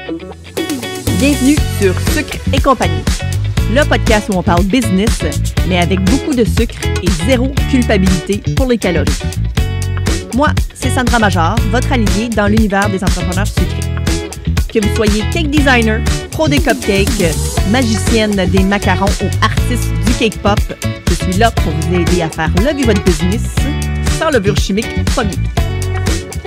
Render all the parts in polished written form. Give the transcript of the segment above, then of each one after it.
Bienvenue sur Sucre et compagnie, le podcast où on parle business, mais avec beaucoup de sucre et zéro culpabilité pour les calories. Moi, c'est Sandra Major, votre alliée dans l'univers des entrepreneurs sucrés. Que vous soyez cake designer, pro des cupcakes, magicienne des macarons ou artiste du cake pop, je suis là pour vous aider à faire lever votre business sans levure chimique premier.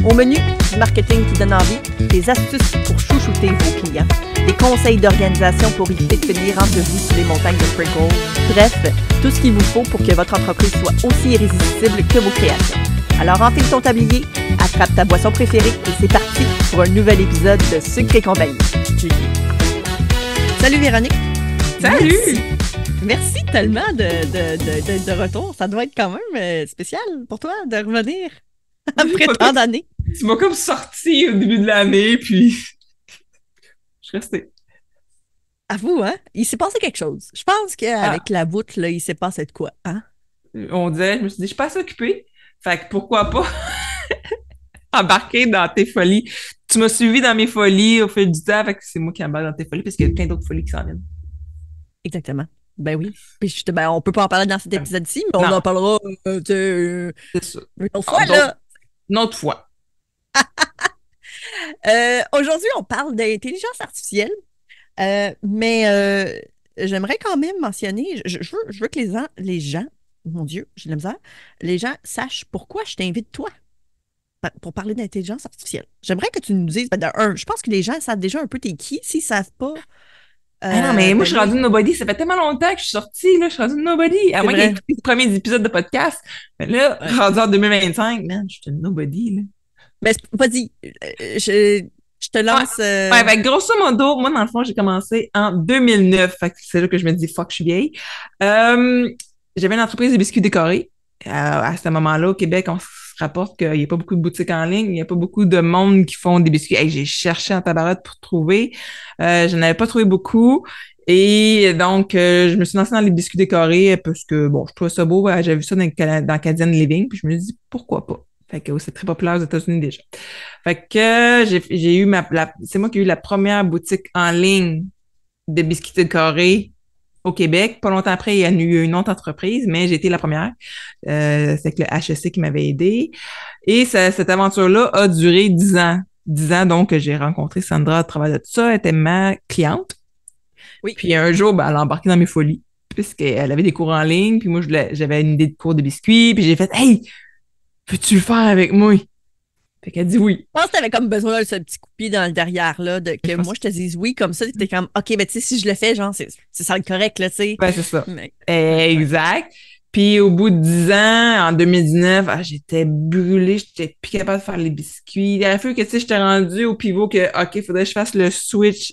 Au menu, du marketing qui donne envie, des astuces pour chouchouter vos clients, des conseils d'organisation pour éviter de finir entre vous sur les montagnes de sprinkles. Bref, tout ce qu'il vous faut pour que votre entreprise soit aussi irrésistible que vos créations. Alors enfile ton tablier, attrape ta boisson préférée et c'est parti pour un nouvel épisode de Sucre et compagnie. Salut Véronique! Salut! Merci tellement de retour. Ça doit être quand même spécial pour toi de revenir après tant d'années. Tu m'as comme sorti au début de l'année, puis je suis restée. Avoue, hein? Il s'est passé quelque chose. Je pense qu'avec la voûte, là, il s'est passé de quoi, hein? On disait, je me suis dit, je suis pas assez occupée. Fait que pourquoi pas embarquer dans tes folies. Tu m'as suivi dans mes folies au fil du temps, fait que c'est moi qui embarque dans tes folies, parce qu'il y a plein d'autres folies qui s'en viennent. Exactement. Ben oui. Puis on peut pas en parler dans cet épisode-ci, mais on en parlera c'est ça. Une autre fois, là. Une autre fois. Aujourd'hui, on parle d'intelligence artificielle, mais j'aimerais quand même mentionner, je veux que les gens, mon Dieu, j'ai de la misère, les gens sachent pourquoi je t'invite toi pour parler d'intelligence artificielle. J'aimerais que tu nous dises, je pense que les gens savent déjà un peu t'es qui, s'ils savent pas. Non, mais moi, je suis rendue nobody. Ça fait tellement longtemps que je suis sortie, là, je suis rendue nobody. À moins qu'il y ait écouté les premiers épisodes de podcast. Mais là, rendue en 2025, man, je suis une nobody, là. Ben, vas-y, je te lance. Ouais, grosso modo, moi, dans le fond, j'ai commencé en 2009. Fait que c'est là que je me dis, fuck, je suis vieille. J'avais une entreprise de biscuits décorés. À ce moment-là, au Québec, on se rapporte qu'il n'y a pas beaucoup de boutiques en ligne, il n'y a pas beaucoup de monde qui font des biscuits. Hey, j'ai cherché en tabarouette pour trouver. Je n'avais pas trouvé beaucoup. Et donc, je me suis lancée dans les biscuits décorés parce que, bon, je trouvais ça beau. J'avais vu ça dans Canadian Living. Puis je me suis dit, pourquoi pas? Fait que c'est très populaire aux États-Unis déjà. Fait que j'ai eu c'est moi qui ai eu la première boutique en ligne de biscuits décorés au Québec. Pas longtemps après, il y a eu une autre entreprise, mais j'ai été la première. C'est le HEC qui m'avait aidé. Et cette aventure-là a duré 10 ans. 10 ans, donc, j'ai rencontré Sandra à travers de tout ça. Elle était ma cliente. Oui. Puis un jour, ben, elle a embarqué dans mes folies, puisqu'elle avait des cours en ligne. Puis moi, j'avais une idée de cours de biscuits. Puis j'ai fait « Hey, peux-tu le faire avec moi? » Fait qu'elle dit oui. Je pense que tu avais comme besoin de ce petit coup de pied dans le derrière, là, que moi, je te dise oui, comme ça, tu étais comme, OK, ben, tu sais, si je le fais, genre, c'est ça le correct, là, tu sais. Ben, c'est ça. Exact. Puis au bout de 10 ans, en 2019, j'étais brûlée, j'étais plus capable de faire les biscuits. Il a fallu que, tu sais, j'étais rendue au pivot que, OK, il faudrait que je fasse le switch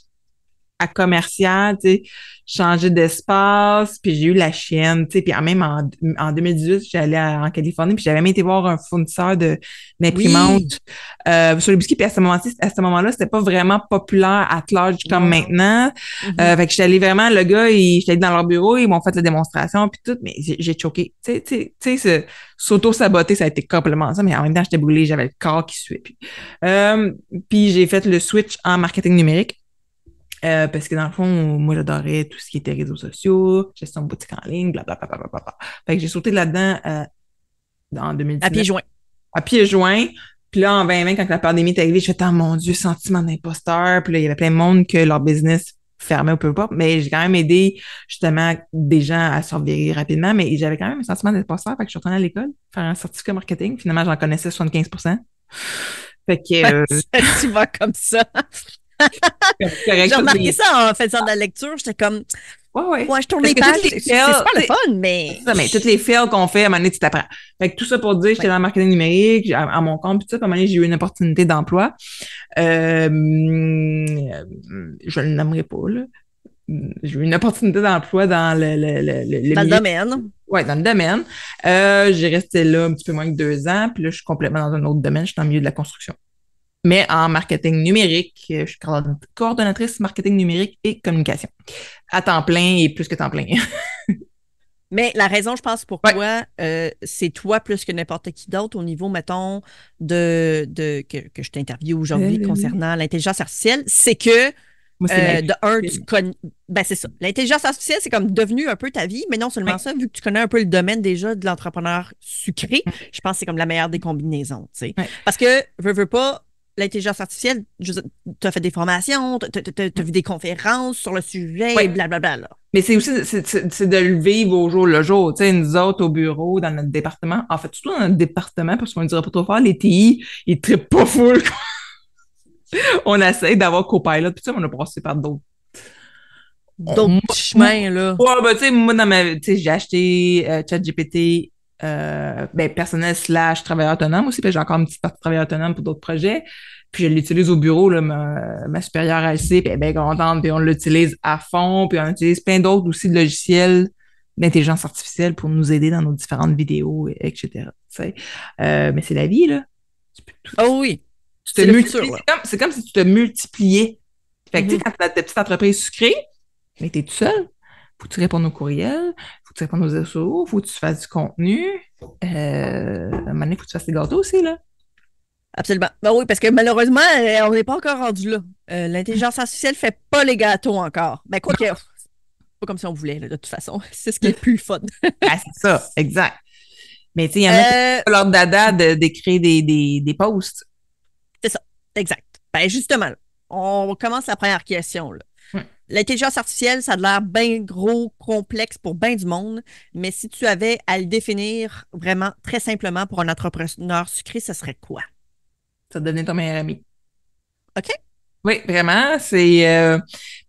à commercial, tu sais, changer d'espace, puis j'ai eu la chienne, tu sais, puis même en 2018, j'allais en Californie, puis j'avais même été voir un fournisseur d'imprimantes sur les biscuits, puis à ce moment-là, c'était pas vraiment populaire à large comme maintenant. Fait que j'étais allée vraiment, le gars, j'étais allée dans leur bureau, ils m'ont fait la démonstration, puis tout, mais j'ai choqué. Tu sais, s'auto-saboter, ça a été complètement ça, mais en même temps, j'étais brûlée, j'avais le corps qui suait. Puis j'ai fait le switch en marketing numérique. Parce que dans le fond, moi, j'adorais tout ce qui était réseaux sociaux, gestion de boutique en ligne, blablabla. Fait que j'ai sauté là-dedans en 2019. À pieds joints. À pieds joints. Puis là, en 2020, quand la pandémie est arrivée, je fais « Oh mon Dieu, sentiment d'imposteur. » Puis là, il y avait plein de monde que leur business fermait ou peu importe. Mais j'ai quand même aidé, justement, des gens à survivre rapidement. Mais j'avais quand même un sentiment d'imposteur. Fait que je suis retournée à l'école, faire un certificat marketing. Finalement, j'en connaissais 75%. Fait que... Tu vas comme ça. J'ai remarqué ça en faisant de la lecture. J'étais comme, ouais, je tourne les pages. C'est super le fun, mais. Ça, mais toutes les fails qu'on fait, à un moment donné, tu t'apprends. Fait que tout ça pour dire, j'étais dans le marketing numérique, à mon compte, puis tout ça, puis à un moment donné, j'ai eu une opportunité d'emploi. Je le nommerai pas, là. J'ai eu une opportunité d'emploi dans le domaine. Oui, dans le domaine. J'ai resté là un petit peu moins que 2 ans, puis là, je suis complètement dans un autre domaine, je suis dans le milieu de la construction. Mais en marketing numérique, je suis coordonnatrice marketing numérique et communication. À temps plein et plus que temps plein. Mais la raison, je pense, Ouais. pourquoi c'est toi plus que n'importe qui d'autre au niveau, mettons, que je t'interviewe aujourd'hui concernant l'intelligence artificielle, c'est que Moi, c'est ma de un, tu vie. connais. Ben, c'est ça. L'intelligence artificielle, c'est comme devenu un peu ta vie, mais non seulement Ouais. ça, vu que tu connais un peu le domaine déjà de l'entrepreneur sucré, je pense que c'est comme la meilleure des combinaisons, tu sais. Ouais. Parce que, veux pas, l'intelligence artificielle, tu as fait des formations, tu as vu des conférences sur le sujet et Ouais. blablabla, là. Mais c'est aussi c'est de le vivre au jour le jour. Tu sais, nous autres au bureau, dans notre département, en fait, surtout dans notre département, parce qu'on ne dira pas trop fort, les TI, ils trippent pas full. On essaie d'avoir Copilot, puis ça, on a passé par d'autres. D'autres Moi, petits chemins, là. ouais, ben, tu sais, moi, tu sais, j'ai acheté ChatGPT, ben, personnel slash travailleur autonome aussi, puis j'ai encore une petite partie travailleur autonome pour d'autres projets. Puis je l'utilise au bureau, là, ma supérieure, elle sait, puis elle est bien contente, puis on l'utilise à fond, puis on utilise plein d'autres aussi de logiciels d'intelligence artificielle pour nous aider dans nos différentes vidéos, etc. Tu sais. Mais c'est la vie, là. Oh oui, Tu te c'est le futur, multiplies. là. C'est comme si tu te multipliais. Fait que, tu sais, Mhm. quand tu as ta petite entreprise sucrée, mais tu es tout seul. Faut que tu répondes aux courriels, faut que tu répondes aux SEO, faut que tu fasses du contenu. À un moment donné, faut que tu fasses des gâteaux aussi, là. Absolument. Ben oui, parce que malheureusement, on n'est pas encore rendu là. L'intelligence artificielle fait pas les gâteaux encore. Ben quoi que, c'est pas comme si on voulait, là, de toute façon. C'est ce qui est le plus fun. Ah, c'est ça, exact. Mais tu sais, il y en a qui Euh, ont leur dada d'écrire des posts. c'est ça, exact. Ben justement, là, on commence la première question, là. Hum. L'intelligence artificielle, ça a l'air bien gros, complexe pour bien du monde, mais si tu avais à le définir vraiment très simplement pour un entrepreneur sucré, ce serait quoi? Ça devenait ton meilleur ami. OK? Oui, vraiment, c'est...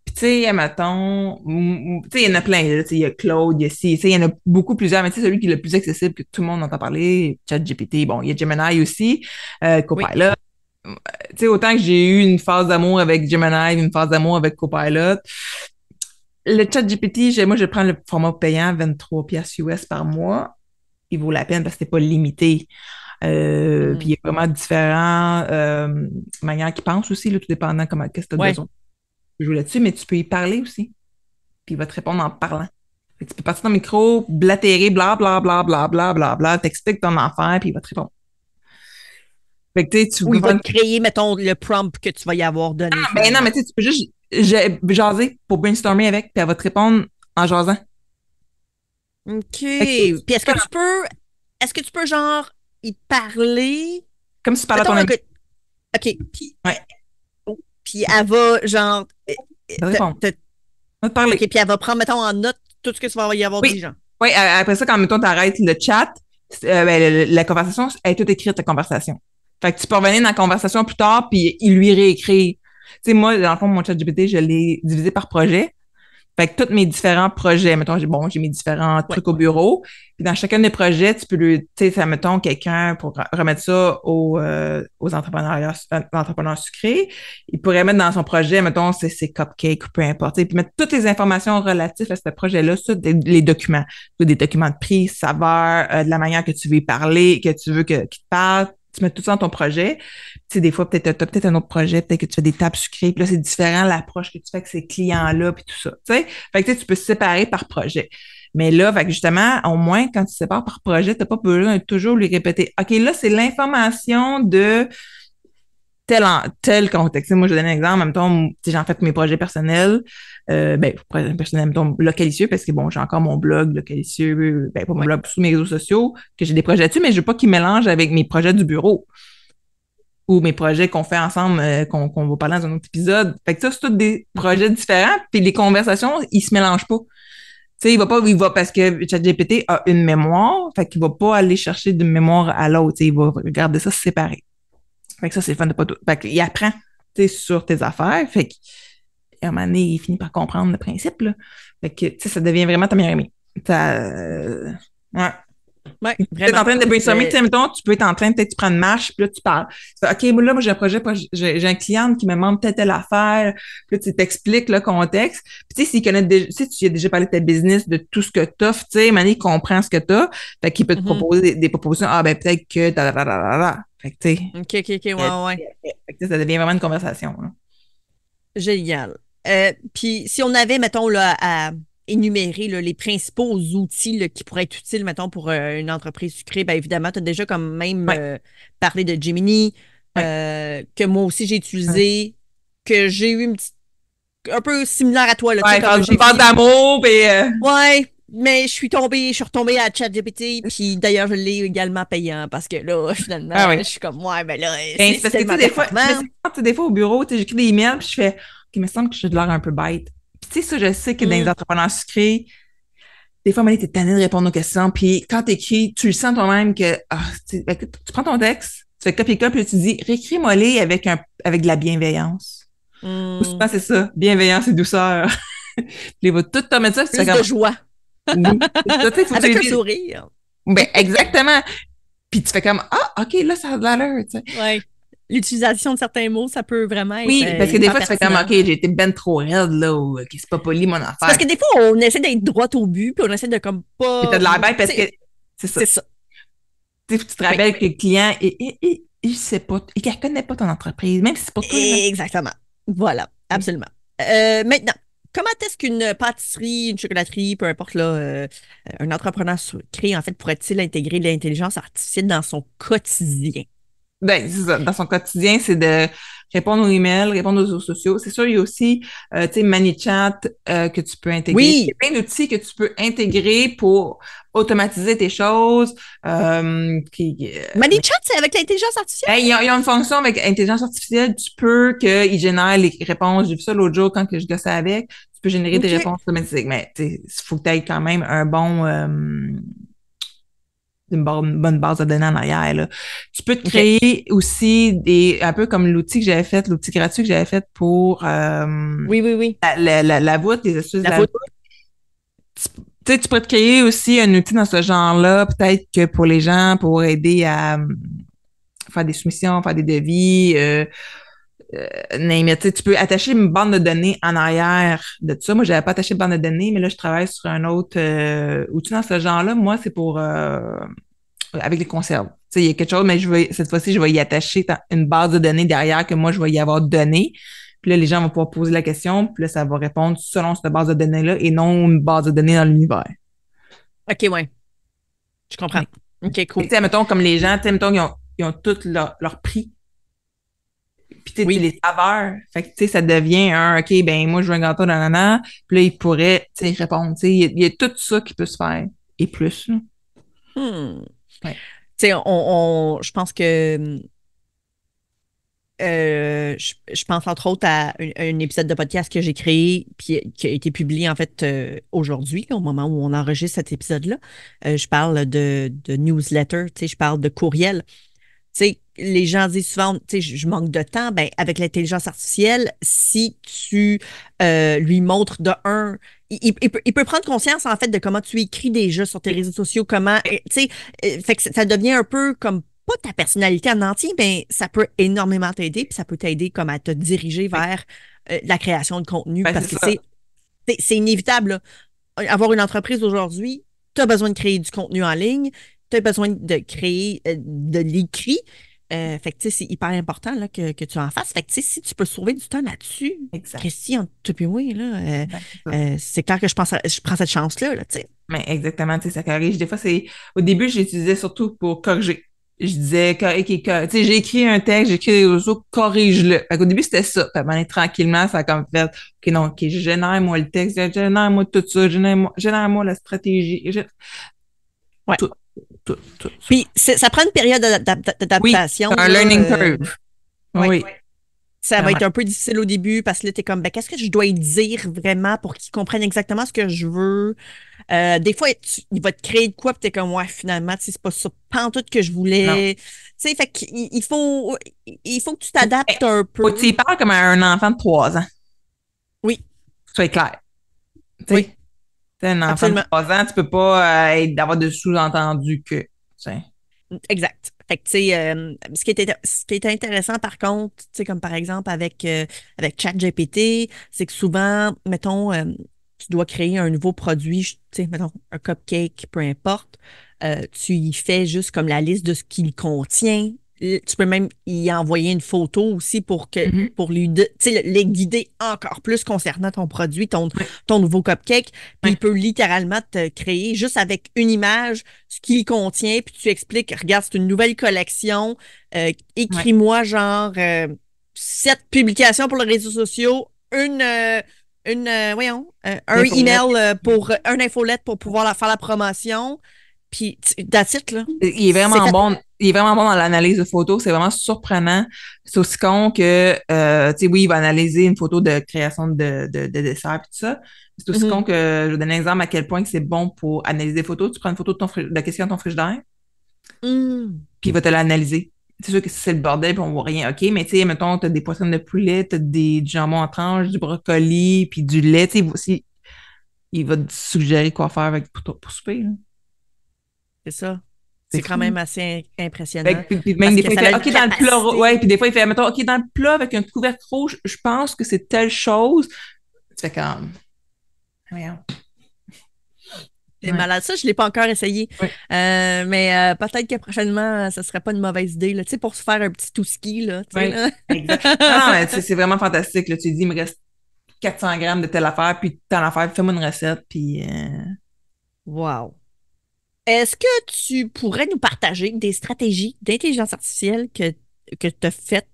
Puis tu sais, admettons, tu sais, il y en a plein, là, tu sais, il y a Claude, il y a tu sais, il y en a beaucoup plusieurs, mais tu sais, celui qui est le plus accessible que tout le monde entend parler, ChatGPT, bon, il y a Gemini aussi, Oui. Copilot. Tu sais, autant que j'ai eu une phase d'amour avec Gemini, une phase d'amour avec Copilot, le ChatGPT, moi, je prends le format payant, 23 pièces US par mois. Il vaut la peine parce que c'est pas limité. Puis il Mhm. y a vraiment différentes manières qu'il pense aussi, là, tout dépendant comment qu'est-ce que tu as Ouais. besoin. Tu peux jouer là-dessus, mais tu peux y parler aussi. Puis il va te répondre en parlant. Fait que tu peux partir dans le micro, blatérer, bla bla bla bla bla bla bla, t'expliques ton affaire, puis il va te répondre. Fait que tu sais, tu Ou peux il va faire. te créer, mettons, le prompt que tu vas y avoir donné Ah, ben non, mais finalement. tu sais, tu peux juste jaser pour brainstormer avec, puis elle va te répondre en jasant. OK. Fait que, tu sais, Puis est-ce que tu peux genre y parler? comme si tu parlais à ton Mettons là, ami. OK. Ouais, Puis elle va genre elle va te répondre. te- Elle va te OK, parler. puis elle va prendre, mettons, en note tout ce que tu vas y avoir dit, Oui. genre. Oui, après ça, quand, mettons, t'arrêtes le chat, ben, la conversation, elle est toute écrite, la conversation. Fait que tu peux revenir dans la conversation plus tard, puis il lui réécrit. Tu sais, moi, dans le fond, mon chat GPT, je l'ai divisé par projet. Fait que tous mes différents projets, mettons, j'ai mes différents Ouais. trucs au bureau. Puis dans chacun des projets, tu peux lui, tu sais, ça, mettons, quelqu'un pour remettre ça aux entrepreneurs sucrés. Il pourrait mettre dans son projet, mettons, ses cupcakes ou peu importe. Puis mettre toutes les informations relatives à ce projet-là, ça, les documents. Des documents de prix, saveur, de la manière que tu veux y parler, que tu veux qu'il te parle. Tu mets tout ça dans ton projet. Tu sais, des fois, peut-être, t'as peut-être un autre projet, peut-être que tu fais des tables sucrées, puis là, c'est différent l'approche que tu fais avec ces clients-là, puis tout ça. Tu sais, fait que tu sais, tu peux se séparer par projet. Mais là, fait que justement, au moins, quand tu sépares par projet, tu n'as pas besoin de toujours lui répéter. OK, là, c'est l'information de tel contexte. Moi, je vais donner un exemple. En même temps, j'en fais mes projets personnels, ben, personnels, mettons, localicieux, parce que bon, j'ai encore mon blog localicieux, ben, pas mon Ouais. blog, sur mes réseaux sociaux, que j'ai des projets dessus, mais je veux pas qu'ils mélangent avec mes projets du bureau ou mes projets qu'on fait ensemble, qu'on va parler dans un autre épisode. Fait que ça, c'est tous des Mhm. projets différents, puis les conversations, ils se mélangent pas. Tu sais, il va parce que ChatGPT a une mémoire, fait qu'il va pas aller chercher d'une mémoire à l'autre, tu sais, il va regarder ça séparé. Fait que ça, c'est le fun de pas tout. Fait qu'il apprend, tu sais, sur tes affaires, fait qu'à un moment donné, il finit par comprendre le principe, là. Fait que, tu sais, ça devient vraiment ta meilleure amie. Ouais. Ouais, Tu es en vraiment. train de brainstormer, tu sais, mettons, tu peux être en train, peut-être tu prends une marche, puis là, tu parles. Tu fais, OK, là, moi, j'ai un projet, j'ai un client qui me demande telle affaire, puis là, tu t'expliques le contexte. Puis, tu sais, s'il connaît déjà, tu sais, tu as déjà parlé de ta business, de tout ce que tu offres, tu sais, Mané, il comprend ce que tu as, fait qu'il peut te Mhm. proposer des propositions. Ah, ben, peut-être que, da, da, da, da, da, da. Fait que, tu sais, OK, OK, OK, ouais, ouais. fait que, ça devient vraiment une conversation, là. Génial. Puis si on avait, mettons, là, énumérer là, les principaux outils là, qui pourraient être utiles, mettons, pour une entreprise sucrée, bien évidemment, tu as déjà comme même Ouais, parlé de Gemini, ouais, que moi aussi j'ai ouais. utilisé, que j'ai eu une petite, un peu similaire à toi, là, tu sais, Ouais, faire comme une j'ai bande fini. d'amour, puis Ouais, mais je suis retombée à ChatGPT, puis d'ailleurs, je l'ai également payant parce que là, finalement, ah oui. je suis comme, ouais, mais là, Ben, c'est c'est parce que, tu sais, tellement des fois, je me performant. sens, tu sais, des fois au bureau, tu sais, j'écris des emails, puis je fais, OK, il me semble que je suis de l'air un peu bête. Puis, tu sais, ça, je sais que dans les Hum, entrepreneurs sucrés, des fois, tu es tanné de répondre aux questions, puis quand tu écris, tu le sens toi-même que, ben, tu prends ton texte, tu fais copier-colle, puis tu dis, réécris-moi-les avec de la bienveillance. Ou souvent, hum. c'est ça, bienveillance et douceur. Puis, il va tout te mettre ça, puis tu fais Plus de comme, joie, oui, c'est ça, tu sais, faut que tu avec un lui dises. sourire. Ben, exactement. Puis tu fais comme, OK, là, ça a de l'allure, tu sais. Ouais. L'utilisation de certains mots, ça peut vraiment être Oui, parce que des hyper fois, tu fais comme, OK, pertinent. j'ai été ben trop raide, là, ou OK, c'est pas poli, mon C'est parce affaire. que des fois, on essaie d'être droit au but, puis on essaie de comme Puis t'as pas. de la bête Tu parce que, sais, c'est ça. c'est ça. Tu sais, faut que tu te Oui, rappelles que le client, il sait pas, il connaît pas ton entreprise, même si c'est pour toi, là. exactement. Voilà, Oui. absolument. Maintenant, comment est-ce qu'une pâtisserie, une chocolaterie, peu importe, là, un entrepreneur créé, en fait, pourrait-il intégrer l'intelligence artificielle dans son quotidien? Ben, c'est ça. Dans son quotidien, c'est de répondre aux emails, répondre aux réseaux sociaux. C'est sûr, il y a aussi, tu sais, ManyChat que tu peux intégrer. Il y a Oui, plein d'outils que tu peux intégrer pour automatiser tes choses. ManyChat, c'est avec l'intelligence artificielle? Ben, ils ont une fonction avec intelligence artificielle. Tu peux qu'ils génèrent les réponses. J'ai vu ça l'autre jour quand que je gossais avec. Tu peux générer des OK. réponses automatiques. Mais il faut que tu aies quand même une bonne base de données en arrière, là. Tu peux te OK. créer aussi un peu comme l'outil que j'avais fait, l'outil gratuit que j'avais fait pour Oui, oui, oui. la voûte, les astuces de La la voûte. photo. Tu sais, tu pourrais te créer aussi un outil dans ce genre-là, peut-être que pour les gens, pour aider à faire des soumissions, faire des devis, name it. Tu sais, tu peux attacher une bande de données en arrière de tout ça. Moi, j'avais pas attaché de bande de données, mais là, je travaille sur un autre outil dans ce genre-là. Moi, c'est pour avec les conserves. Tu sais, il y a quelque chose, mais cette fois-ci, je vais y attacher une base de données derrière que moi, je vais y avoir donné. Puis là, les gens vont pouvoir poser la question, puis là, ça va répondre selon cette base de données-là et non une base de données dans l'univers. OK, ouais. Je comprends. Oui. OK, Et tu cool. sais, mettons, comme les gens, tu sais, mettons, ils ont tous leur prix. Puis tu sais, Oui. les saveurs. Fait que tu sais, ça devient OK, ben moi, je veux un gâteau d'ananas. Puis là, ils pourraient, tu sais, répondre. Tu sais, il y a tout ça qui peut se faire. Et plus, là. Hmm. Ouais. Tu sais, je pense que je pense entre autres à un épisode de podcast que j'ai créé puis qui a été publié en fait aujourd'hui, là, au moment où on enregistre cet épisode-là. Je parle de newsletter, tu sais, je parle de courriel. Tu sais, les gens disent souvent, tu sais, je manque de temps. Ben, avec l'intelligence artificielle, si tu lui montres de un, il peut prendre conscience en fait de comment tu écris déjà sur tes réseaux sociaux, comment, tu sais, fait que ça devient un peu comme pas ta personnalité en entier, mais ça peut énormément t'aider, puis ça peut t'aider comme à te diriger Ouais. vers la création de contenu, Ben, parce c'est que ça. c'est inévitable, là. Avoir une entreprise aujourd'hui, tu as besoin de créer du contenu en ligne, tu as besoin de créer de l'écrit. Fait que, tu sais, c'est hyper important là, que tu en fasses. Fait que, tu sais, si tu peux sauver du temps là-dessus, Exact. Christy, entre toi et moi, là, Ben, c'est ça. c'est clair que je prends cette chance-là, là, tu sais. Mais exactement, tu sais, ça corrige. Des fois, au début, j'utilisais surtout pour corriger. Je disais, tu sais, j'ai écrit un texte, j'ai écrit des réseaux, corrige-le. Fait qu'au début, c'était ça. Puis, à un moment donné, tranquillement, ça a comme fait, OK, non, OK, génère-moi le texte, génère-moi tout ça, génère-moi la stratégie, Ouais. tout, tout ça. Puis, ça prend une période Oui, d'adaptation, c'est un là. learning curve. Ouais. Oui, Ça va vraiment. être un peu difficile au début parce que là, t'es comme, ben, qu'est-ce que je dois y dire vraiment pour qu'ils comprennent exactement ce que je veux? Des fois, il va te créer de quoi, puis t'es comme, ouais, finalement, tu sais, c'est pas ça pantoute que je Non. voulais. Tu sais, fait qu'il il faut que tu t'adaptes un Faut que tu peu. y parles comme à un enfant de 3 ans. Oui, Faut que tu sois clair. Tu sais, oui, t'es un enfant de absolument. 3 ans, tu peux pas d'avoir de sous-entendu que. Tu sais. Exact. Fait que, tu sais, ce qui est intéressant, par contre, tu sais, comme par exemple avec ChatGPT, c'est que souvent, mettons, tu dois créer un nouveau produit, tu sais, mettons, un cupcake, peu importe, tu y fais juste comme la liste de ce qu'il contient, tu peux même y envoyer une photo aussi Mhm. pour lui tu sais, les guider encore plus concernant ton produit, Ouais, ton nouveau cupcake. Puis il ouais, peut littéralement te créer juste avec une image ce qu'il contient, puis tu expliques, regarde, c'est une nouvelle collection. ouais. Écris-moi genre 7 publications pour les réseaux sociaux, voyons, un L'infolette. email pour un infolette pour pouvoir faire la promotion. Puis, that's it, là. Il est C'est vraiment fait. bon. Il est vraiment bon dans l'analyse de photos. C'est vraiment surprenant. C'est aussi con que, tu sais, oui, il va analyser une photo de création de dessert et tout ça. C'est aussi Mhm. con que, je vais donner un exemple à quel point que c'est bon pour analyser des photos. Tu prends une photo de de qu'est-ce qu'il y a dans ton frigidaire, Mm. puis il va te l'analyser. C'est sûr que si c'est le bordel, puis on voit rien, OK, mais tu sais, mettons, t'as des poissons de poulet, t'as du jambon en tranches, du brocoli, puis du lait, tu sais, il va te suggérer quoi faire avec, pour souper, là. C'est ça. C'est C'est quand fou, hein? même assez impressionnant Fait que, puis même parce des que fois, il ça a fait une OK, dans le plat, capacité. ouais, puis des fois, il fait, mettons, OK, dans le plat avec un couvercle rouge, je pense que c'est telle chose. Tu fais comme, voyons. C'est Ouais, malade. Ça, je ne l'ai pas encore essayé. ouais, Mais peut-être que prochainement, ce ne serait pas une mauvaise idée, là. Tu sais, pour se faire un petit touski, là. Tu sais, ouais, là. exact. Non, non, mais c'est vraiment fantastique, là. Tu dis, il me reste 400 grammes de telle affaire, puis telle affaire, fais-moi une recette, puis Wow. Est-ce que tu pourrais nous partager des stratégies d'intelligence artificielle que tu as faites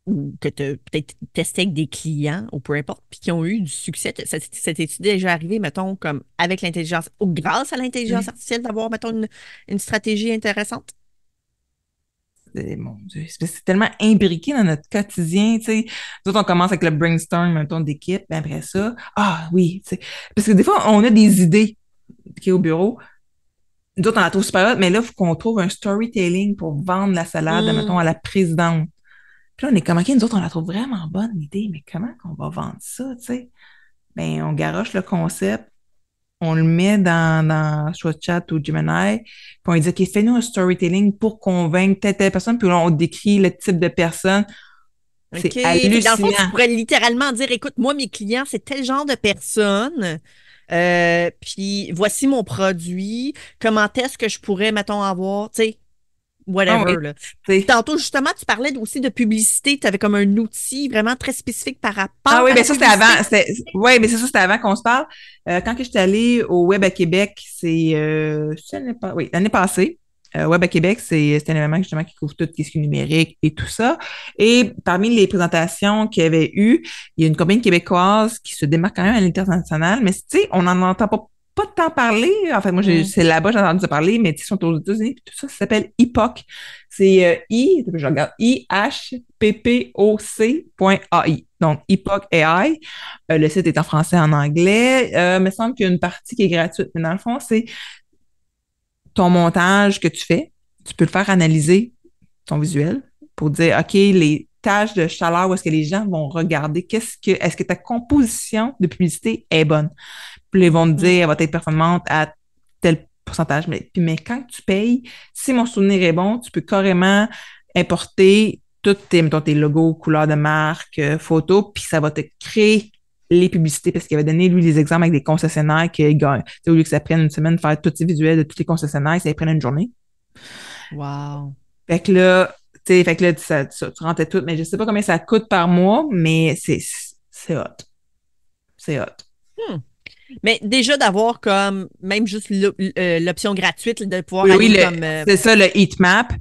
ou que tu as peut-être testé avec des clients ou peu importe, puis qui ont eu du succès? Ça t'est-tu déjà arrivé, mettons, comme avec l'intelligence ou grâce à l'intelligence artificielle d'avoir, mettons, une stratégie intéressante? mon Dieu, c'est tellement imbriqué dans notre quotidien, tu sais. Nous autres, on commence avec le brainstorm, mettons, d'équipe, puis après ça, ah oui, tu sais. Parce que des fois, on a des idées qui est au bureau. Nous autres, on la trouve super hot, mais là, il faut qu'on trouve un storytelling pour vendre la salade, mettons, Hmm. à la présidente. Puis là, on est comme, OK, nous autres, on la trouve vraiment bonne, l'idée, mais comment qu'on va vendre ça, tu sais? Ben, on garoche le concept, on le met dans soit Chat ou Gemini, puis on lui dit, OK, fais-nous un storytelling pour convaincre telle personne, puis là, on décrit le type de personne. OK. C'est Fait que dans le fond, tu hallucinant. pourrais littéralement dire, écoute, moi, mes clients, c'est tel genre de personne. Puis voici mon produit. Comment est-ce que je pourrais, mettons, avoir, tu sais, Ah whatever, oui, là. tu Puis sais. tantôt, justement, tu parlais aussi de publicité. Tu avais comme un outil vraiment très spécifique par Ah rapport oui, à ben la ça, c'était avant. publicité. Ouais, mais c'est ça, c'était avant qu'on se parle. Quand que j'étais allée au Web à Québec, oui, l'année passée. Web à Québec, c'est un événement justement qui couvre tout ce qui est numérique et tout ça. Et parmi les présentations qu'il y avait eu, il y a une compagnie québécoise qui se démarque quand même à l'international, mais tu sais, on n'en entend pas tant parler. En fait, moi, Hmm. c'est là-bas que j'ai entendu ça parler, mais tu sais, ils sont aux États-Unis, puis tout ça, ça s'appelle EPOC. C'est je regarde, IHPPOC.ai. Donc, EPOC AI. Le site est en français et en anglais. Il me semble qu'il y a une partie qui est gratuite, mais dans le fond, c'est ton montage que tu fais. Tu peux le faire analyser, ton visuel, pour dire, OK, les tâches de chaleur, où est-ce que les gens vont regarder, est-ce que ta composition de publicité est bonne? Puis ils vont te dire, Mhm. elle va être performante à tel pourcentage. Mais quand tu payes, si mon souvenir est bon, tu peux carrément importer mettons, tes logos, couleurs de marque, photos, puis ça va te créer les publicités parce qu'il avait donné, lui, les exemples avec des concessionnaires qui gagnent. Au lieu que ça prenne une semaine de faire tous ces visuels de tous les concessionnaires, ça prenne une journée. Wow. Fait que là, tu rentrais tout, mais je sais pas combien ça coûte par mois, mais c'est hot. C'est hot. Hmm. Mais déjà d'avoir comme, même juste l'option gratuite, de pouvoir Oui, oui, aller comme, c'est ça, le heatmap.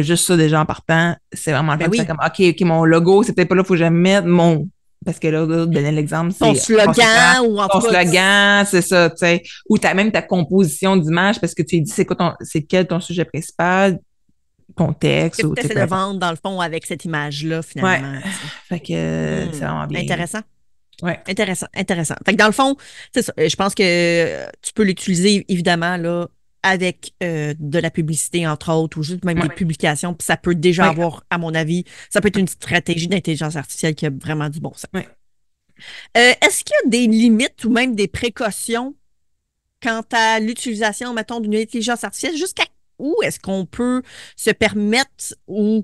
Juste ça, déjà en partant, c'est vraiment le ben fun. C'est oui, comme, OK, mon logo, c'est peut-être pas là, il faut que je mette mon. Parce que là, donner l'exemple, ton c'est conséquent. slogan ou en tout Ton cas, slogan, c'est ça, tu sais. Ou même ta composition d'image, parce que tu dis, c'est quel ton sujet principal, ton texte, qu'est-ce ou que tu tu sais, essaies peu de importe. vendre dans le fond avec cette image-là, Ouais. finalement, tu sais. Fait que c'est Hmm. vraiment bien, là. Intéressant. Ouais. Intéressant, intéressant. Fait que dans le fond, c'est ça. Je pense que tu peux l'utiliser évidemment là avec de la publicité entre autres ou juste même des Ouais. publications. Puis ça peut déjà Ouais. avoir, à mon avis, ça peut être une stratégie d'intelligence artificielle qui a vraiment du bon sens. Ouais. Est-ce qu'il y a des limites ou même des précautions quant à l'utilisation, mettons, d'une intelligence artificielle? Jusqu'à où est-ce qu'on peut se permettre ou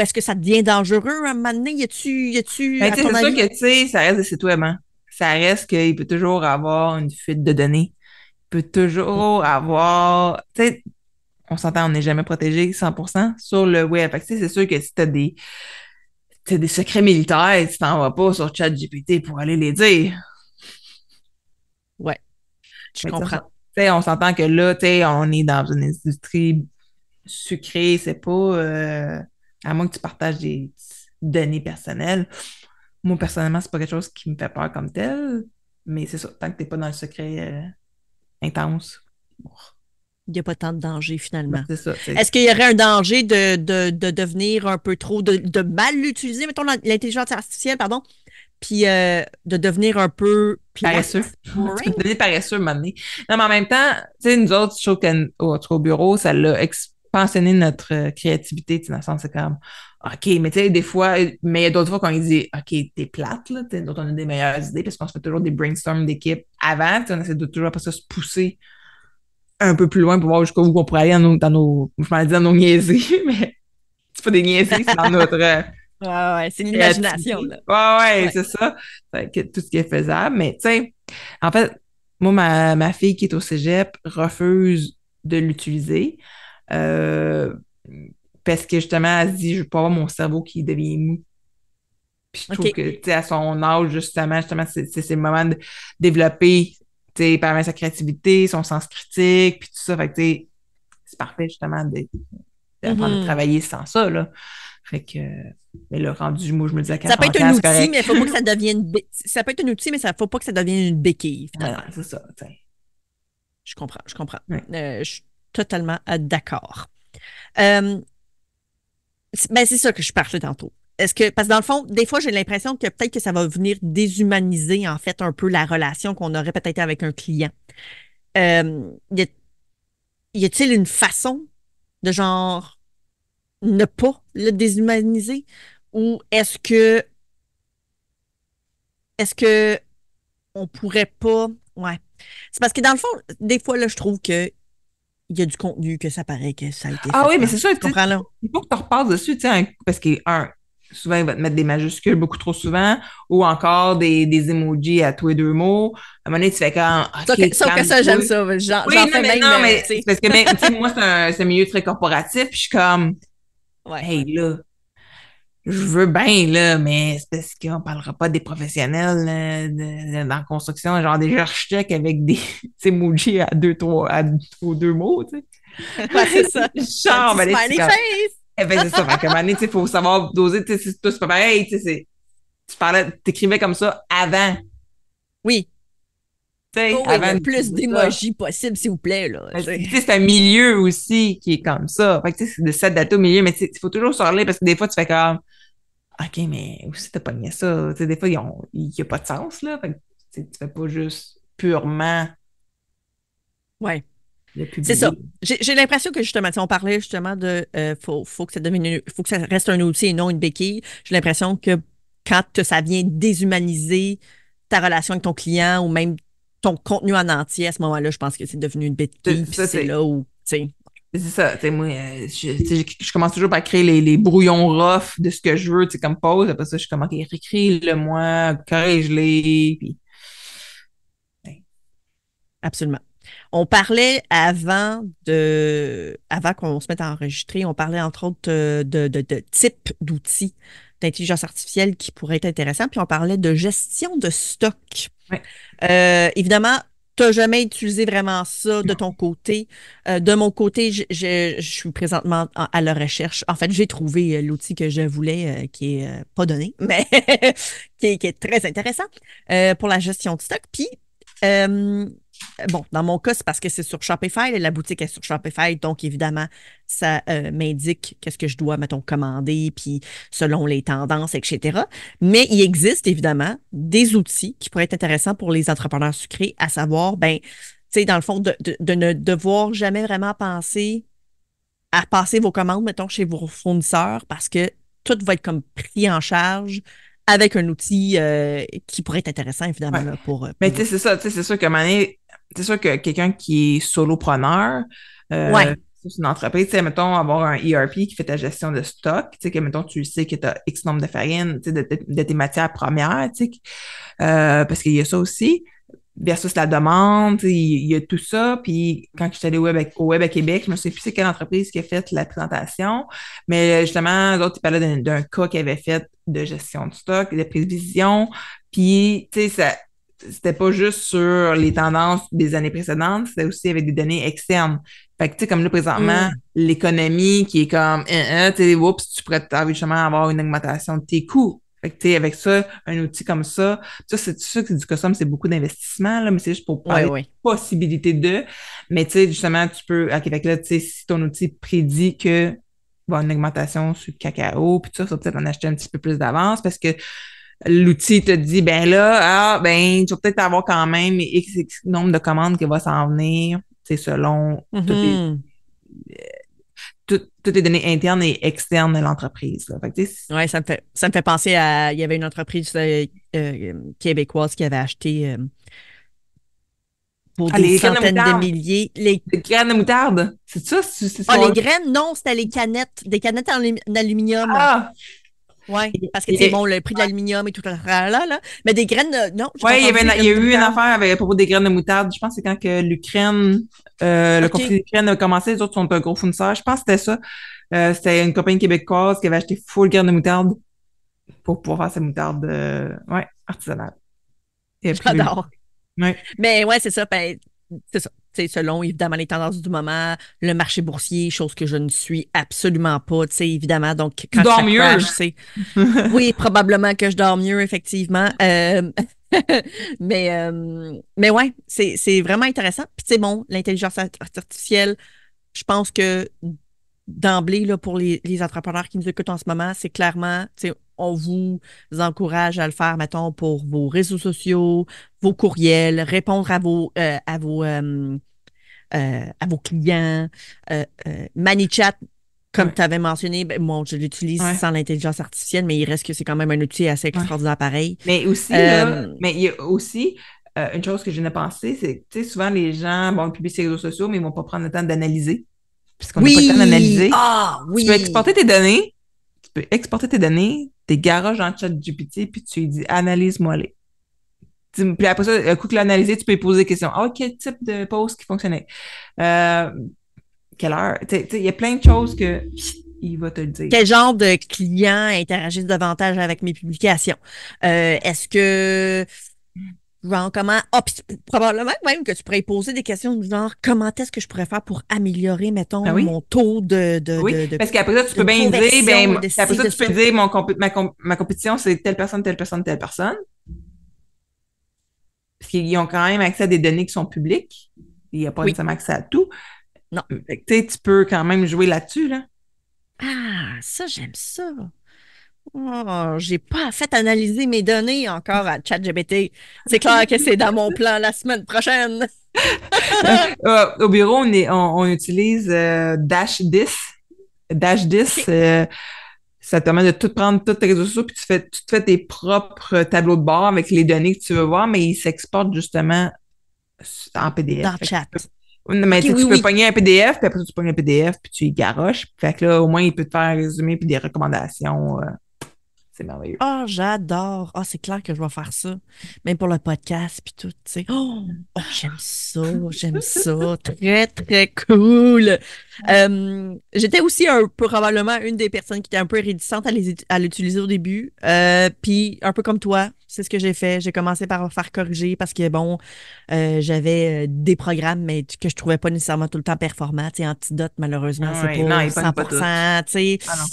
est-ce que ça devient dangereux à un moment donné? Mais À tu sais, ton c'est sûr avis? que, tu sais, ça reste des sites web, hein. Ça reste qu'il peut toujours avoir une fuite de données. Peut toujours avoir, tu sais, on s'entend, on n'est jamais protégé 100% sur le web. Fait que, tu sais, c'est sûr que si t'as des secrets militaires, tu t'en vas pas sur ChatGPT pour aller les dire. Ouais, je Mais tu comprends. sais, on s'entend que là, tu sais, on est dans une industrie sucrée, c'est pas, à moins que tu partages des données personnelles. Moi, personnellement, c'est pas quelque chose qui me fait peur comme tel, mais c'est ça, tant que t'es pas dans le secret intense. Bon, Il n'y a pas tant de danger ben, finalement. c'est ça, Est-ce qu'il y aurait un danger de devenir un peu trop, de mal l'utiliser, mettons l'intelligence artificielle, pardon, puis de devenir un peu paresseux. plate, Tu peux boring? te donner paresseux, maintenant. Non, mais en même temps, tu sais, nous autres, je trouve qu'au bureau, ça l'a expansionné notre créativité, tu sais, dans le sens, c'est comme, OK, mais tu sais, des fois, mais il y a d'autres fois qu'on dit, OK, t'es plate, là, tu sais, d'autres, on a des meilleures idées, parce qu'on se fait toujours des brainstorms d'équipe avant, tu sais, on essaie de toujours après ça se pousser un peu plus loin pour voir jusqu'où on pourrait aller dans nos, je m'en dis dans nos niaiseries, mais c'est pas des niaiseries, c'est dans notre Ouais, c'est l'imagination, créativité. là. Ouais, Ouais. c'est ça. Fait que tout ce qui est faisable. Mais, tu sais, en fait, moi, ma fille qui est au cégep refuse de l'utiliser euh, parce que justement, elle se dit, je veux pas avoir mon cerveau qui devient mou. Puis je trouve OK. que, tu sais, à son âge, justement, c'est le moment de développer, tu sais, par sa créativité, son sens critique, puis tout ça. Fait que, tu sais, c'est parfait, justement, d'apprendre à Mhm. travailler sans ça, là. Fait que, mais le rendu, moi, je me dis à Ça peut 40 être un ans, c'est outil, mais il correct. ne faut pas que ça devienne ça peut être un outil, mais ça ne faut pas que ça devienne une béquille, Non, finalement. non, c'est ça, tu sais. Je comprends, je comprends. Ouais. Je suis totalement d'accord. Euh, ben, c'est ça que je parlais tantôt. Parce que dans le fond, des fois, j'ai l'impression que peut-être que ça va venir déshumaniser, en fait, un peu la relation qu'on aurait peut-être avec un client. Y a- y a-t-il une façon de genre ne pas le déshumaniser? Ou est-ce que on pourrait pas. Ouais. C'est parce que dans le fond, des fois, là, je trouve que il y a du contenu que ça paraît que ça a été Ah fait oui, mais mal. c'est sûr, Tu tu sais, comprends là? il faut que tu repasses dessus, tu sais, parce que, souvent, il va te mettre des majuscules beaucoup trop souvent, ou encore des emojis à tous les deux mots. À un moment donné, tu fais comme, Sauf que, OK, sauf que ça, j'aime calme-toi. ça. J'en Oui, fais même, non, tu mais c'est sais. parce que même, tu sais, moi, c'est un milieu très corporatif, puis je suis comme, Ouais. hey, là, je veux bien, là, mais c'est parce qu'on parlera pas des professionnels dans la construction, genre des architectes avec des emojis à aux deux mots, tu sais. Ouais, c'est ça. Un Genre, petit ben là, tu smiley comme, face. eh ben, c'est ça. Fait qu'à un moment donné, tu sais, il faut savoir doser, tu sais, c'est pas pareil, tu sais, t'écrivais comme ça avant, Oui. tu sais, Oh oui, avant le plus d'utiliser ça. d'emojis possible, s'il vous plaît, là. Tu sais, c'est un milieu aussi qui est comme ça. Fait que, tu sais, c'est de s'adapter au milieu, mais tu sais, il faut toujours se parler parce que des fois, tu fais comme, OK, mais aussi, t'as pogné ça. Tu sais, des fois, il n'y a pas de sens, là. Fait que, tu fais pas juste purement Ouais. le C'est ça. publier. J'ai l'impression que justement, si on parlait justement de faut que ça devienne faut que ça reste un outil et non une béquille. J'ai l'impression que quand ça vient déshumaniser ta relation avec ton client ou même ton contenu en entier, à ce moment-là, je pense que c'est devenu une béquille, puis Ça, c'est là où, tu sais. c'est ça, tu sais, moi, tu sais, je commence toujours par créer les brouillons rough de ce que je veux, tu sais, comme pause. Après ça, je suis comme, OK, réécris-le-moi, corrige-les, puis... ben, Absolument. On parlait avant qu'on se mette à enregistrer, on parlait entre autres de types d'outils d'intelligence artificielle qui pourraient être intéressants, puis on parlait de gestion de stock. ouais. Évidemment, tu n'as jamais utilisé vraiment ça de ton côté. De mon côté, je suis présentement à la recherche. En fait, j'ai trouvé l'outil que je voulais, qui est pas donné, mais qui est très intéressant pour la gestion de stock. Puis, euh, bon, dans mon cas, c'est parce que c'est sur Shopify. La boutique est sur Shopify. Donc, évidemment, ça m'indique qu'est-ce que je dois, mettons, commander, puis selon les tendances, etc. Mais il existe, évidemment, des outils qui pourraient être intéressants pour les entrepreneurs sucrés, à savoir, ben, tu sais, dans le fond, de ne devoir jamais vraiment penser à passer vos commandes, mettons, chez vos fournisseurs parce que tout va être comme pris en charge avec un outil qui pourrait être intéressant, évidemment, Ouais. là, Mais pour tu sais, vous. c'est ça, tu sais, c'est sûr que c'est sûr que quelqu'un qui est solopreneur, Ouais. c'est une entreprise, tu sais, mettons, avoir un ERP qui fait ta gestion de stock, tu sais, que, mettons, tu sais que tu as X nombre de farine, tu sais, de tes matières premières, tu sais, parce qu'il y a ça aussi. versus la demande, tu sais, il y a tout ça. Puis quand je suis allée au Web à Québec, je me souviens plus c'est quelle entreprise qui a fait la présentation, mais justement, l'autre, ils parlaient d'un cas qu'ils avaient fait de gestion de stock, de prévision. Puis, tu sais, c'était pas juste sur les tendances des années précédentes, c'était aussi avec des données externes. Fait que, tu sais, comme là, présentement, l'économie qui est comme, tu sais, oups, tu pourrais justement avoir une augmentation de tes coûts. Fait que, tu sais, avec ça, un outil comme ça c'est sûr que c'est du custom, c'est beaucoup d'investissement, là, mais c'est juste pour Oui, parler de oui. possibilité de. Mais tu sais, justement, tu peux, à Québec, là, tu sais, si ton outil prédit que va y avoir une augmentation sur le cacao, puis tout ça, tu vas peut-être en acheter un petit peu plus d'avance parce que l'outil te dit, ben là, tu vas peut-être avoir quand même X nombre de commandes qui va s'en venir, c'est selon Mhm. toutes les données internes et externes de l'entreprise, là. Fait que, tu sais, Ouais, ça me fait penser à. Il y avait une entreprise québécoise qui avait acheté pour des les graines de centaines de moutarde. milliers. Les graines de moutarde. C'est ça? C'est ce Ah, les nom-là? graines, non, c'était les canettes, des canettes en aluminium. Ah! Oui, parce que, tu sais, Et- bon, le prix de l'aluminium et tout, là. Mais des graines, non, j'ai pas ouais, entendu des il y graines a de eu une moutarde. affaire à propos des graines de moutarde. Je pense que c'est quand que l'Ukraine, le conflit OK. d'Ukraine a commencé, les autres sont un gros fournisseur. Je pense que c'était ça. C'était une compagnie québécoise qui avait acheté full graines de moutarde pour pouvoir faire sa moutarde, artisanale. Et plus. J'adore. Ouais. Mais ouais, c'est ça. Ben, c'est ça. C'est selon, évidemment, les tendances du moment, le marché boursier, chose que je ne suis absolument pas, tu sais, évidemment. Donc, Tu quand dors ça mieux. crash, c'est oui, probablement que je dors mieux, effectivement. Mais ouais, c'est vraiment intéressant. Puis, tu sais, bon, l'intelligence artificielle, je pense que d'emblée, là, pour les entrepreneurs qui nous écoutent en ce moment, c'est clairement, tu sais, on vous encourage à le faire, mettons, pour vos réseaux sociaux, vos courriels, répondre à vos clients. ManyChat, comme Ouais. tu avais mentionné, ben, moi, je l'utilise Ouais. sans l'intelligence artificielle, mais il reste que c'est quand même un outil assez Ouais. extraordinaire pareil. Mais aussi, là, Euh, mais il y a aussi une chose que je viens de penser, c'est que, tu sais, souvent les gens, bon, ils publient sur les réseaux sociaux, mais ils vont pas prendre le temps d'analyser. Puisqu'on n'a pas le temps oui! d'analyser. Ah, Tu peux oui! exporter tes données, tes garages dans ChatGPT, puis tu lui dis, analyse-moi-les. Puis après ça, un coup que l'analyser, tu peux lui poser des questions. Ah, quel type de post qui fonctionnait? Euh, quelle heure? Tu sais, il y a plein de choses que il va te le dire. Quel genre de clients interagissent davantage avec mes publications? Est-ce que, genre, comment, puis probablement même que tu pourrais poser des questions du genre, comment est-ce que je pourrais faire pour améliorer, Ah mettons, oui? mon taux Oui. Parce qu'après ça, tu peux de bien dire, conversion ben, de après ci, ça, de tu peux ça. dire, ma compétition, c'est telle personne, telle personne, telle personne. Parce qu'ils ont quand même accès à des données qui sont publiques. Il n'y a pas Oui, nécessairement accès à tout. non. Fait que, tu sais, tu peux quand même jouer là-dessus, là. Ah, ça, j'aime ça. Oh, j'ai pas fait analyser mes données encore à ChatGPT. C'est clair que c'est dans mon plan la semaine prochaine. Au bureau, on utilise Dash 10. Dash 10, OK. ça te permet de tout prendre, tous tes réseaux sociaux, puis tu te fais tes propres tableaux de bord avec les données que tu veux voir, mais ils s'exportent justement en PDF. Dans Fait que chat. mais OK, tu sais, oui, tu peux oui. pogner un PDF, puis après ça, tu pognes un PDF, puis tu y garoches. Fait que là, au moins, il peut te faire un résumé puis des recommandations. C'est merveilleux. Oh, j'adore. Ah, c'est clair que je vais faire ça. Même pour le podcast, puis tout, tu sais. Oh, j'aime ça, j'aime ça. Très, très cool. J'étais aussi probablement une des personnes qui était un peu réticente à l'utiliser au début. Puis, un peu comme toi, c'est ce que j'ai fait. J'ai commencé par faire corriger parce que, bon, j'avais des programmes, mais que je trouvais pas nécessairement tout le temps performants. Tu sais, Antidote, malheureusement, c'est Ouais, non, pas il pogne pas tout. 100%, tu sais. Ah non.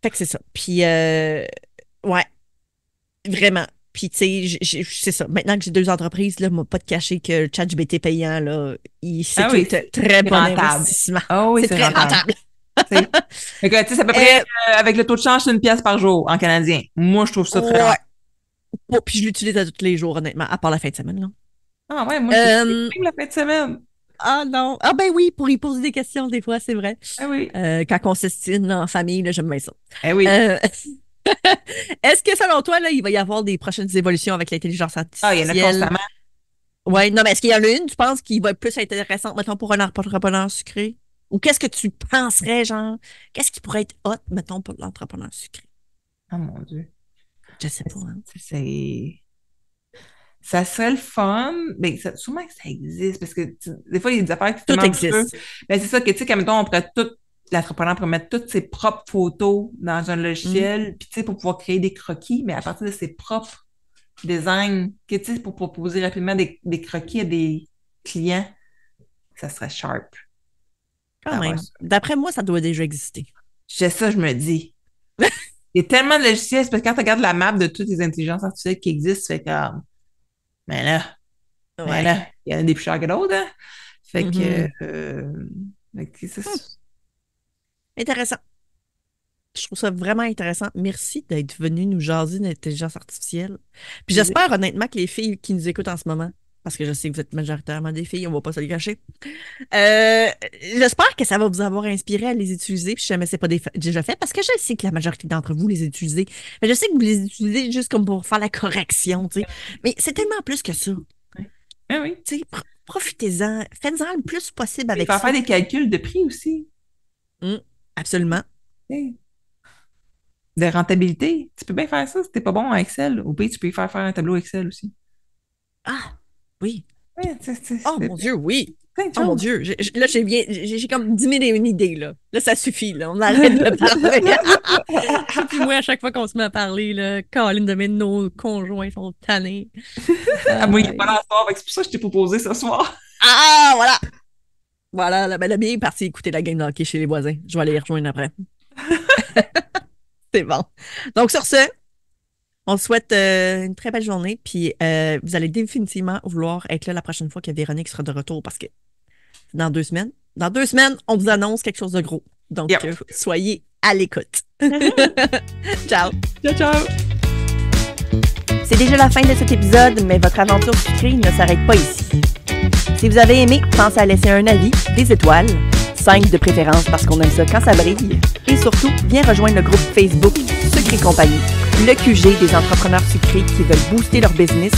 Fait que c'est ça. Puis, ouais, vraiment. Puis, tu sais, c'est ça. Maintenant que j'ai deux entreprises, là, moi, pas de cacher que le ChatGPT payant, là, Ah c'est un oui, très c'est bon rentable. investissement. Ah oui, C'est c'est très rentable. rentable. Tu sais. Fait que, tu sais, c'est à peu près, Euh, avec le taux de change, c'est 1 pièce par jour en canadien. Moi, je trouve ça très ouais. rentable. Puis, je l'utilise à tous les jours, honnêtement, à part la fin de semaine, là. Ah ouais, moi, je l'utilise Euh, même la fin de semaine. ah non. Ah ben oui, pour y poser des questions, des fois, c'est vrai. Ah oui. Quand on s'estime en famille, là, j'aime bien ça. Ah oui. Euh, Est-ce que selon toi, là, il va y avoir des prochaines évolutions avec l'intelligence Ah, il y en a artificielle? constamment. Ouais, non, mais est-ce qu'il y en a une, tu penses, qui va être plus intéressante, mettons, pour un entrepreneur sucré? Ou qu'est-ce que tu penserais, genre, qu'est-ce qui pourrait être hot, mettons, pour l'entrepreneur sucré? Oh mon Dieu. Je sais pas, hein. C'est Ça serait le fun. Mais sûrement que ça existe, parce que des fois, il y a des affaires qui sont Tout tellement existe. mais c'est ça que, tu sais, quand mettons, l'entrepreneur pourrait mettre toutes ses propres photos dans un logiciel, puis tu sais, pour pouvoir créer des croquis, mais à partir de ses propres designs, que, tu sais, pour proposer rapidement des croquis à des clients, ça serait sharp. Quand d'avoir même. ça. D'après moi, ça doit déjà exister. C'est ça, je me dis. Il y a tellement de logiciels, c'est parce que quand tu regardes la map de toutes les intelligences artificielles qui existent, tu fais comme, mais Ouais. là, il y en a des plus chers que d'autres, hein? Fait que, fait que Intéressant. Je trouve ça vraiment intéressant. Merci d'être venu nous jaser d'intelligence artificielle. Puis j'espère honnêtement que les filles qui nous écoutent en ce moment, parce que je sais que vous êtes majoritairement des filles, on va pas se le cacher, j'espère que ça va vous avoir inspiré à les utiliser. Puis jamais c'est pas déjà fait, parce que je sais que la majorité d'entre vous les utilisez. Mais je sais que vous les utilisez juste comme pour faire la correction, tu sais. Mais c'est tellement plus que ça. Ah oui. Tu sais, profitez-en, faites-en le plus possible Il avec faut ça. faire des calculs de prix aussi. Absolument. Hey. De rentabilité. Tu peux bien faire ça si t'es pas bon en Excel. Au pire, tu peux y faire un tableau Excel aussi. Ah, oui. Ouais, Oh mon Dieu, oui. plein de Oh mon choses. Dieu, là, j'ai comme 10 000 et une idées, là. Là, ça suffit, là. On arrête de parler. Puis moi, à chaque fois qu'on se met à parler, là, Caroline de nos conjoints sont tannés. Ah, moi, il n'est pas là ce soir, fait que c'est pour ça que je t'ai proposé ce soir. Ah, voilà! Voilà, la bien est partie écouter la game de hockey chez les voisins. Je vais aller les rejoindre après. C'est bon. Donc, sur ce, on te souhaite une très belle journée. Puis, vous allez définitivement vouloir être là la prochaine fois que Véronique sera de retour parce que dans 2 semaines, on vous annonce quelque chose de gros. Donc, soyez à l'écoute. Ciao. Ciao, ciao. C'est déjà la fin de cet épisode, mais votre aventure sucrée ne s'arrête pas ici. Si vous avez aimé, pensez à laisser un avis, des étoiles, 5 de préférence parce qu'on aime ça quand ça brille, et surtout, viens rejoindre le groupe Facebook Sucre et compagnie, le QG des entrepreneurs sucrés qui veulent booster leur business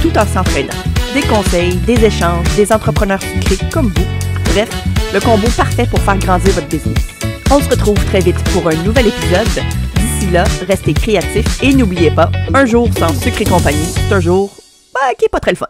tout en s'entraînant. Des conseils, des échanges, des entrepreneurs sucrés comme vous. Bref, le combo parfait pour faire grandir votre business. On se retrouve très vite pour un nouvel épisode. D'ici là, restez créatifs et n'oubliez pas, un jour sans Sucre et compagnie, c'est un jour qui n'est pas très le fun.